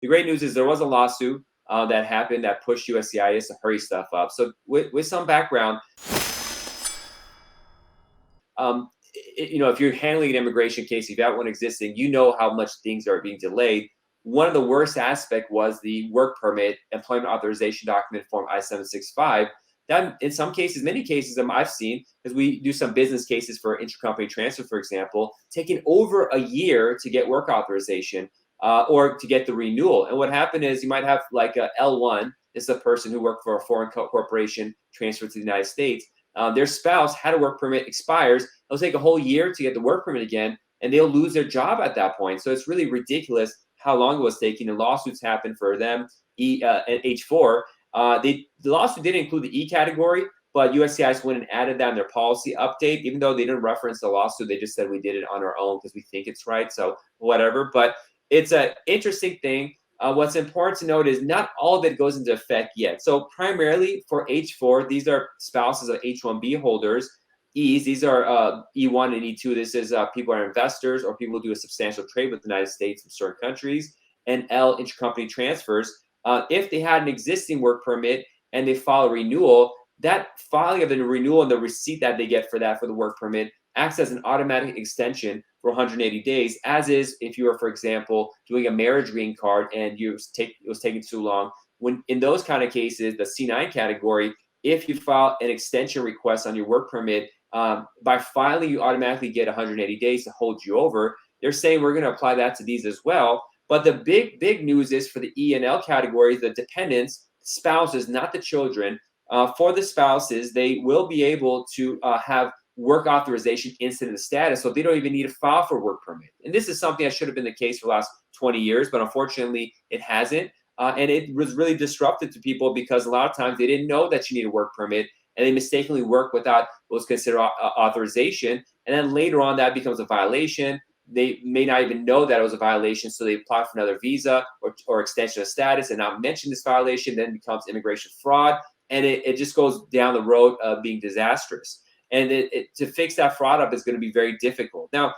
the great news is there was a lawsuit that happened that pushed USCIS to hurry stuff up. So with some background, if you're handling an immigration case, if you have one existing, you know how much things are being delayed. One of the worst aspect was the work permit employment authorization document form I-765. That in some cases, many cases I've seen, because we do some business cases for intercompany transfer, for example, taking over a year to get work authorization or to get the renewal. And what happened is you might have like a L-1. This is a person who worked for a foreign corporation transferred to the United States. Their spouse had a work permit, expires. It'll take a whole year to get the work permit again, and they'll lose their job at that point. So it's really ridiculous how long it was taking. And lawsuits happen for them. H-4. The lawsuit didn't include the E category, but USCIS went and added that in their policy update. Even though they didn't reference the lawsuit, they just said we did it on our own because we think it's right. So whatever. But it's an interesting thing. What's important to note is not all of it goes into effect yet. So primarily for H-4, these are spouses of H-1B holders. E's, these are E1 and E2. This is people are investors or people who do a substantial trade with the United States from certain countries. And L, intercompany transfers. If they had an existing work permit and they file a renewal, that filing of the renewal and the receipt that they get for that for the work permit acts as an automatic extension for 180 days, as is if you were, for example, doing a marriage green card and it was taking too long. When in those kind of cases, the C9 category, if you file an extension request on your work permit, by filing, you automatically get 180 days to hold you over. They're saying we're going to apply that to these as well. But the big news is for the E and L categories, the dependents, spouses, not the children. For the spouses, they will be able to have work authorization incident status, so they don't even need to file for work permit. And this is something that should have been the case for the last 20 years, but unfortunately it hasn't. And it was really disruptive to people because a lot of times they didn't know that you need a work permit and they mistakenly work without what was considered authorization. And then later on that becomes a violation. They may not even know that it was a violation, so they apply for another visa or extension of status and not mention this violation, then it becomes immigration fraud. And it just goes down the road of being disastrous. And to fix that fraud up is going to be very difficult. Now,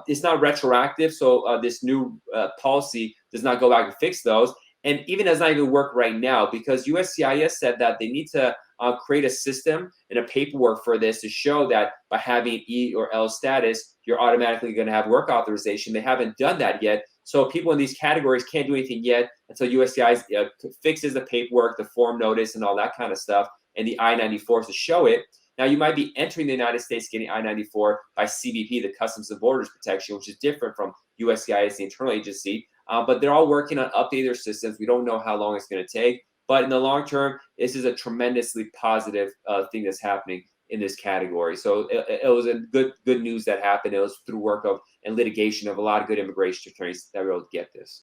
it's not retroactive, so this new policy does not go back and fix those. And even does not even work right now because USCIS said that they need to create a system and a paperwork for this to show that by having E or L status, you're automatically going to have work authorization. They haven't done that yet. So people in these categories can't do anything yet until USCIS fixes the paperwork, the form notice, and all that kind of stuff, and the I-94s to show it. Now, you might be entering the United States getting I-94 by CBP, the Customs and Borders Protection, which is different from USCIS, the internal agency. But they're all working on updating their systems. We don't know how long it's going to take. But in the long term, this is a tremendously positive thing that's happening in this category. So it was a good news that happened. It was through work of and litigation of a lot of good immigration attorneys that were able to get this.